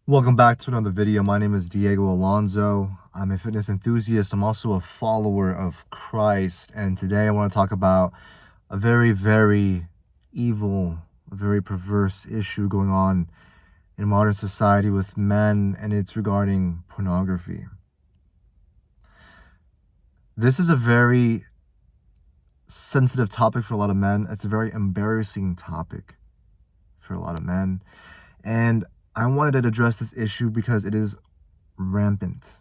Welcome back to another video. My name is Diego Alonso. I'm a fitness enthusiast. I'm also a follower of Christ. And today I want to talk about a very, very evil, a very perverse issue going on in modern society with men, and it's regarding pornography. This is a very sensitive topic for a lot of men. It's a very embarrassing topic for a lot of men. And I wanted to address this issue because it is rampant.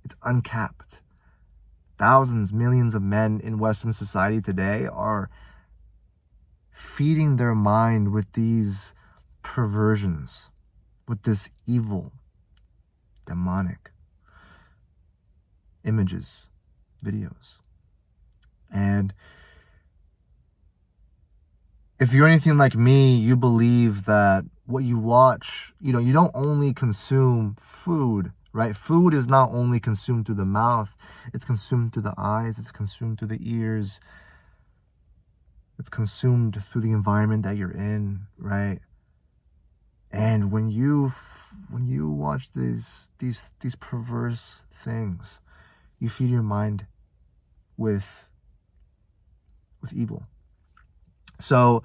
It's uncapped. Thousands, millions of men in Western society today are feeding their mind with these perversions, with this evil, demonic images, videos. And if you're anything like me, you believe that what you watch, you don't only consume food, right? Food is not only consumed through the mouth, it's consumed through the eyes, it's consumed through the ears, it's consumed through the environment that you're in, right? And when you watch these perverse things, you feed your mind with evil. So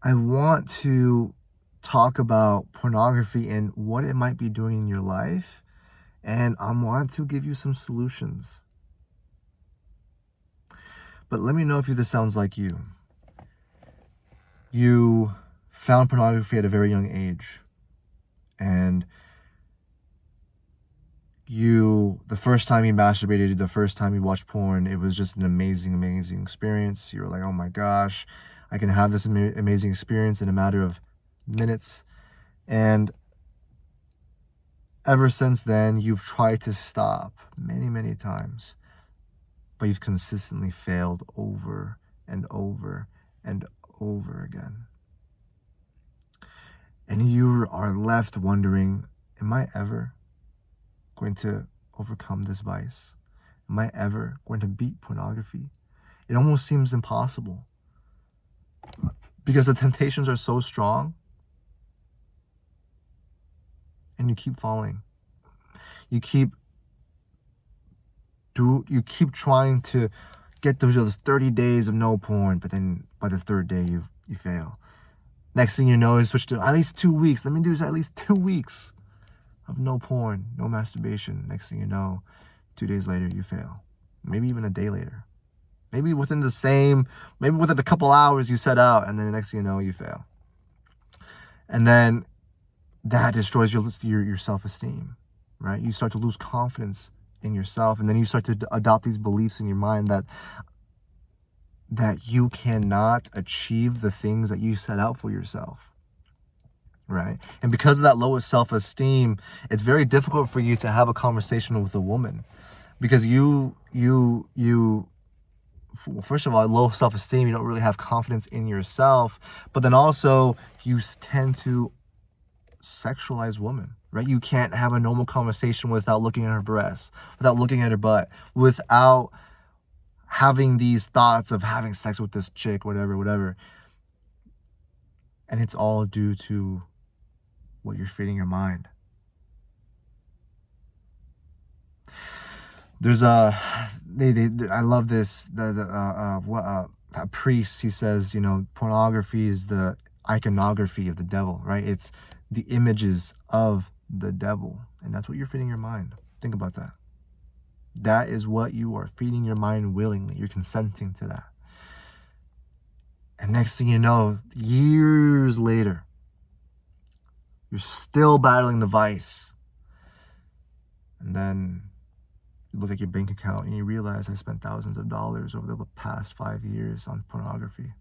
I want to talk about pornography and what it might be doing in your life, and I want to give you some solutions. But let me know if this sounds like you. You found pornography at a very young age, and the first time you masturbated, the first time you watched porn, it was just an amazing experience. You were like, oh my gosh, I can have this amazing experience in a matter of minutes. And ever since then, you've tried to stop many times, but you've consistently failed over and over and over again. And you are left wondering, am I ever going to overcome this vice? Am I ever going to beat pornography? It almost seems impossible because the temptations are so strong, and you keep falling. You keep trying to get those 30 days of no porn, but then by the third day you fail. Next thing you know, you switch to at least 2 weeks. Let me do this at least 2 weeks of no porn, no masturbation. Next thing you know, 2 days later, you fail. Maybe even a day later. Maybe within a couple hours you set out, and then the next thing you know, you fail. And then that destroys your self-esteem, right? You start to lose confidence in yourself, and then you start to adopt these beliefs in your mind that you cannot achieve the things that you set out for yourself. Right? And because of that low self-esteem, it's very difficult for you to have a conversation with a woman, because first of all, low self-esteem, you don't really have confidence in yourself, but then also you tend to sexualize women, right? You can't have a normal conversation without looking at her breasts, without looking at her butt, without having these thoughts of having sex with this chick, whatever. And it's all due to what you're feeding your mind. There's I love this. A priest, he says, pornography is the iconography of the devil, right? It's the images of the devil, and that's what you're feeding your mind. Think about that. That is what you are feeding your mind willingly. You're consenting to that. And next thing you know, years later, you're still battling the vice. And then you look at your bank account and you realize, I spent thousands of dollars over the past 5 years on pornography.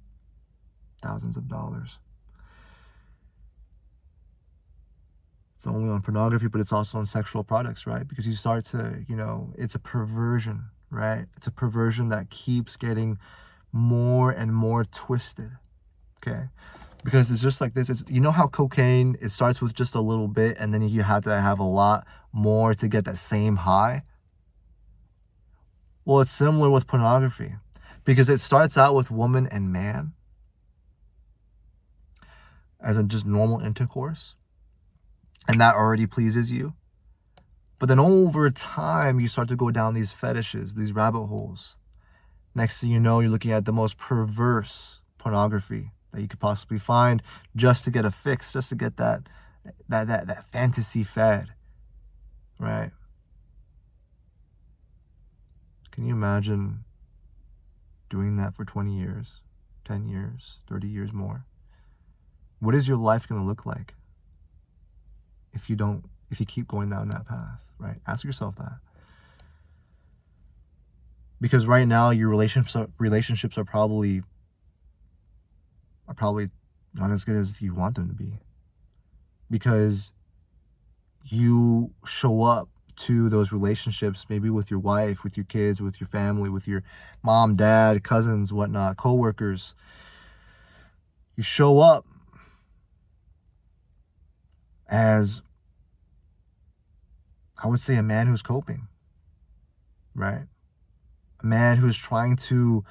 Thousands of dollars. It's not only on pornography, but it's also on sexual products, right? Because you start to, it's a perversion, right? It's a perversion that keeps getting more and more twisted, okay? Because it's just like this. It's, how cocaine, it starts with just a little bit, and then you have to have a lot more to get that same high. Well, it's similar with pornography, because it starts out with woman and man as in just normal intercourse. and that already pleases you. But then over time, you start to go down these fetishes, these rabbit holes. Next thing you know, you're looking at the most perverse pornography that you could possibly find just to get a fix, just to get that fantasy fed, right? Can you imagine doing that for 20 years, 10 years, 30 years more? What is your life going to look like if you keep going down that path, right? Ask yourself that. Because right now your relationships are probably not as good as you want them to be. Because you show up to those relationships, maybe with your wife, with your kids, with your family, with your mom, dad, cousins, whatnot, coworkers. You show up as, I would say, a man who's coping, right? A man who's trying to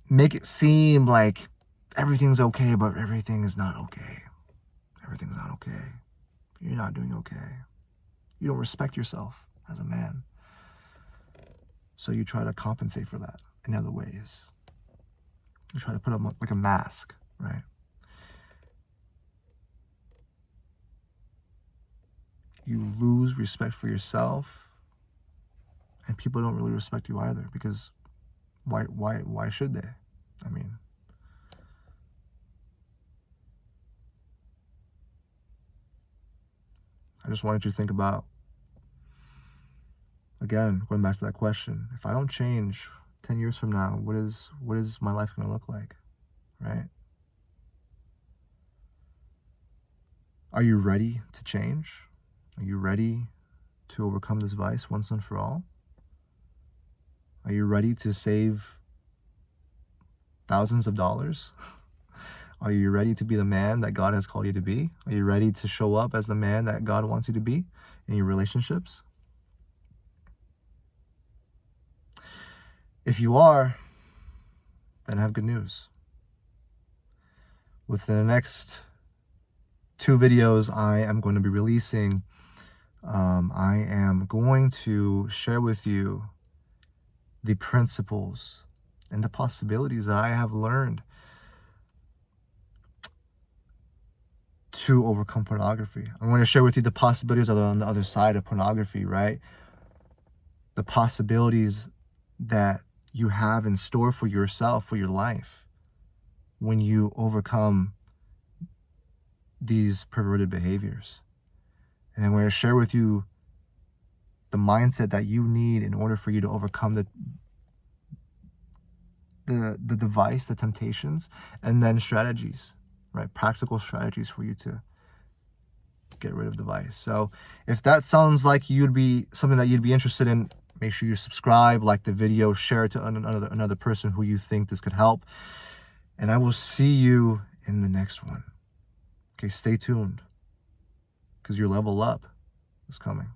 make it seem like everything's okay, but everything is not okay. Everything's not okay. You're not doing okay. You don't respect yourself as a man. So you try to compensate for that in other ways. You try to put up like a mask, right? You lose respect for yourself, and people don't really respect you either, because why should they? I mean, I just wanted you to think about, again, going back to that question, if I don't change 10 years from now, what is my life going to look like, right? Are you ready to change? Are you ready to overcome this vice once and for all? Are you ready to save thousands of dollars? Are you ready to be the man that God has called you to be? Are you ready to show up as the man that God wants you to be in your relationships? If you are, then I have good news. Within the next 2 videos I am going to be releasing, I am going to share with you the principles and the possibilities that I have learned to overcome pornography. I'm going to share with you the possibilities that are on the other side of pornography, right? The possibilities that you have in store for yourself, for your life, when you overcome these perverted behaviors. And I'm going to share with you the mindset that you need in order for you to overcome the device, the temptations, and then strategies, right? Practical strategies for you to get rid of the vice. So if that sounds like you'd be something that you'd be interested in, make sure you subscribe, like the video, share it to another person who you think this could help. And I will see you in the next one. Okay, stay tuned, because your level up is coming.